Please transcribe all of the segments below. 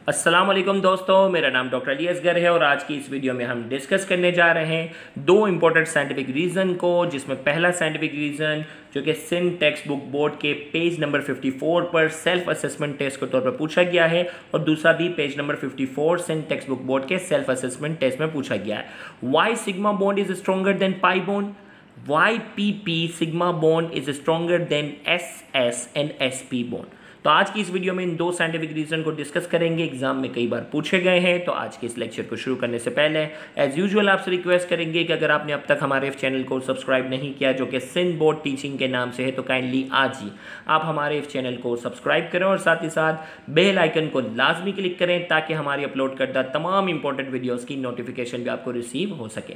अस्सलाम वालेकुम दोस्तों, मेरा नाम डॉक्टर अली असगर है और आज की इस वीडियो में हम डिस्कस करने जा रहे हैं दो इंपॉर्टेंट साइंटिफिक रीज़न को, जिसमें पहला साइंटिफिक रीज़न जो कि सिंध टेक्स्ट बुक बोर्ड के पेज नंबर 54 पर सेल्फ असेसमेंट टेस्ट के तौर पर पूछा गया है और दूसरा भी page number 54 Sindh text book board के सेल्फ असेसमेंट टेस्ट में पूछा गया है। Why sigma bond is stronger than pi bond? Why PP sigma bond is stronger than SS and SP bond? तो आज की इस वीडियो में इन दो साइंटिफिक रीजन को डिस्कस करेंगे। एग्जाम में कई बार पूछे गए हैं। तो आज के इस लेक्चर को शुरू करने से पहले एज यूजुअल आपसे रिक्वेस्ट करेंगे कि अगर आपने अब तक हमारे इस चैनल को सब्सक्राइब नहीं किया जो कि सिंध बोर्ड टीचिंग के नाम से है, तो काइंडली आज ही आप हमारे इस चैनल को सब्सक्राइब करें और साथ ही साथ बेल आइकन को लाजमी क्लिक करें ताकि हमारी अपलोड करदा तमाम इंपॉर्टेंट वीडियोज़ की नोटिफिकेशन भी आपको रिसीव हो सके।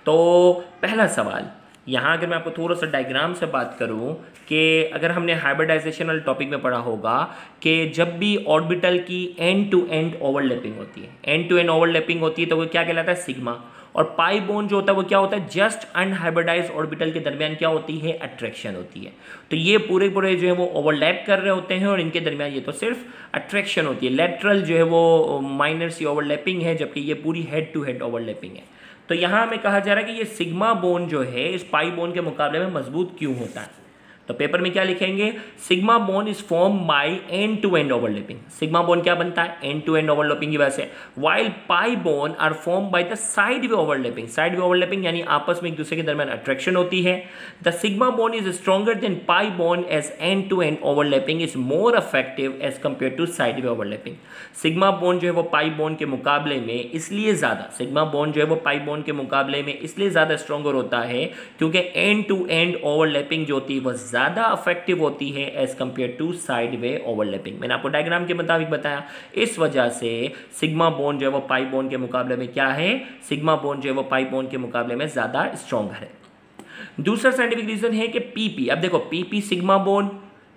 तो पहला सवाल यहाँ, अगर मैं आपको थोड़ा सा डायग्राम से बात करूँ कि अगर हमने हाइब्रिडाइजेशन वाले टॉपिक में पढ़ा होगा कि जब भी ऑर्बिटल की एंड टू एंड ओवरलैपिंग होती है, एंड टू एंड ओवरलैपिंग होती है, तो वो क्या कहलाता है? सिग्मा। और पाई बॉन्ड जो होता है वो क्या होता है? जस्ट अनहाइब्रिडाइज्ड ऑर्बिटल के दरमियान क्या होती है? अट्रैक्शन होती है। तो ये पूरे जो है वो ओवरलैप कर रहे होते हैं और इनके दरमियान ये तो सिर्फ अट्रैक्शन होती है। लेटरल जो है वो माइनर सी ओवरलैपिंग है, जबकि ये पूरी हेड टू हेड ओवरलैपिंग है। तो यहाँ हमें कहा जा रहा है कि ये सिग्मा बॉन्ड जो है इस पाई बॉन्ड के मुकाबले में मजबूत क्यों होता है। तो पेपर में क्या लिखेंगे? Sigma bond is form by end to end overlapping. Sigma bond क्या बनता है? एंड टू एंड ओवरलैपिंग की वजह से। While pi bond are form by the side way overlapping. Side way overlapping यानी आपस में एक दूसरे के दरमियान अट्रैक्शन होती है। The sigma bond is stronger than pi bond as end to end overlapping is more effective as compare to side way overlapping. Sigma bond जो है वो पाई बॉन्ड के मुकाबले में इसलिए ज़्यादा, सिग्मा बॉन्ड जो है वो पाई बॉन्ड के मुकाबले में इसलिए ज़्यादा स्ट्रॉन्गर होता है क्योंकि एंड टू एंड ओवरलैपिंग जो होती है वो ज़्यादा अफेक्टिव होती है as compare to side way overlapping. मैंने आपको डायग्राम के मुताबिक बताया। इस वजह से सिग्मा बॉन्ड जो है वो पाई बॉन्ड के मुकाबले में क्या है? सिग्मा बॉन्ड जो है वो पाई बॉन्ड के मुकाबले में ज़्यादा स्ट्रॉन्ग है। दूसरा साइंटिफिक रीजन है कि PP, अब देखो PP sigma bond,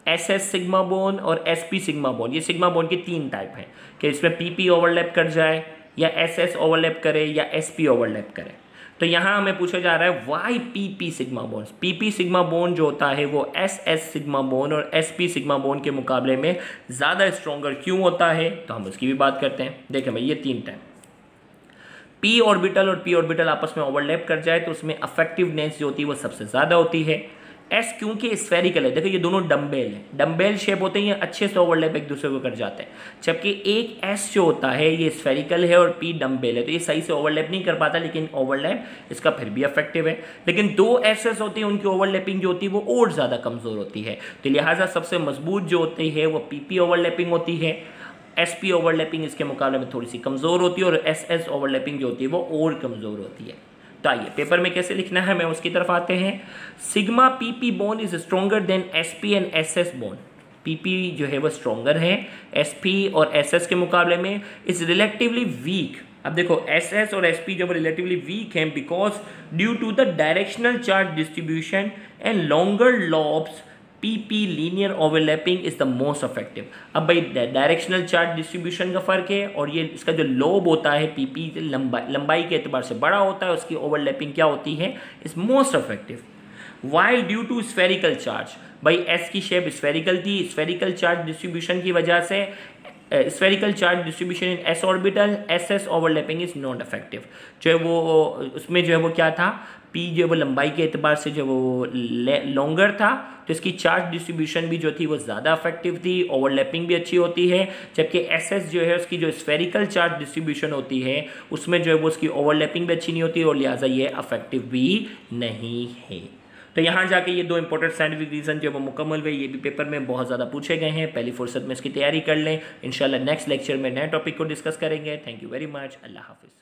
SS sigma bond और SP सिग्मा बॉन्ड, ये सिग्मा बॉन्ड के तीन टाइप हैं कि इसमें PP ओवरलैप कर जाए या SS ओवरलैप करे या SP ओवरलैप करे। तो यहाँ हमें पूछा जा रहा है why PP sigma bond. PP sigma bond जो होता है वो SS सिग्मा बॉन्ड और SP सिग्मा बॉन्ड के मुकाबले में ज़्यादा स्ट्रॉन्गर क्यों होता है, तो हम उसकी भी बात करते हैं। देखें भाई, ये तीन टाइप, P ऑर्बिटल और P ऑर्बिटल आपस में ओवरलैप कर जाए तो उसमें अफेक्टिवनेस जो होती है वो सबसे ज़्यादा होती है। S क्योंकि स्फेरिकल है, देखो ये दोनों डम्बेल है, डम्बेल शेप होते हैं, ये अच्छे से ओवरलैप एक दूसरे को कर जाते हैं। जबकि एक S जो होता है ये स्फेरिकल है और P डम्बेल है, तो ये सही से ओवरलैप नहीं कर पाता, लेकिन ओवरलैप इसका फिर भी इफेक्टिव है। लेकिन दो SS होती है, उनकी ओवरलैपिंग जो होती है वो और ज़्यादा कमज़ोर होती है। तो लिहाजा सबसे मजबूत जो होती है वो PP ओवरलैपिंग होती है। SP ओवरलैपिंग इसके मुकाबले में थोड़ी सी कमज़ोर होती है और SS ओवरलैपिंग जो होती है वो और कमज़ोर होती है। तो आइए पेपर में कैसे लिखना है मैं उसकी तरफ आते हैं। Sigma PP bond is stronger then SP and SS bond. PP जो है वो स्ट्रॉन्गर है SP और SS के मुकाबले में, इज रिलेटिवली वीक। अब देखो SS और SP जो रिलेटिवली वीक हैं because due to the directional charge distribution and longer lobes PP linear overlapping is the most effective. अब भाई डायरेक्शनल चार्ज डिस्ट्रीब्यूशन का फर्क है और ये इसका जो लोब होता है PP लंबाई के एतबार से बड़ा होता है, उसकी ओवरलैपिंग क्या होती है? Is most effective. While due to spherical charge, भाई S की शेप स्फेरिकल थी, स्फेरिकल चार्ज डिस्ट्रीब्यूशन की वजह से spherical charge distribution in S orbital, SS overlapping is not effective. जो है वो उसमें जो है वो क्या था? P जो है वो लंबाई के एतबार से जो वो लॉन्गर था, तो इसकी चार्ज डिस्ट्रीब्यूशन भी जो थी वो ज़्यादा इफेक्टिव थी, ओवरलैपिंग भी अच्छी होती है। जबकि SS जो है उसकी जो स्फेरिकल चार्ज डिस्ट्रीब्यूशन होती है उसमें जो है वो उसकी ओवरलैपिंग भी अच्छी नहीं होती और लिहाजा ये इफेक्टिव भी नहीं है। तो यहाँ जाके ये दो इंपॉर्टेंट साइंटिफिक रीजन जो वो मुकम्मल हुए, ये भी पेपर में बहुत ज़्यादा पूछे गए हैं। पहली फुर्सत में इसकी तैयारी कर लें। इंशाल्लाह नेक्स्ट लेक्चर में नए टॉपिक को डिस्कस करेंगे। Thank you very much. अल्लाह हाफिज़।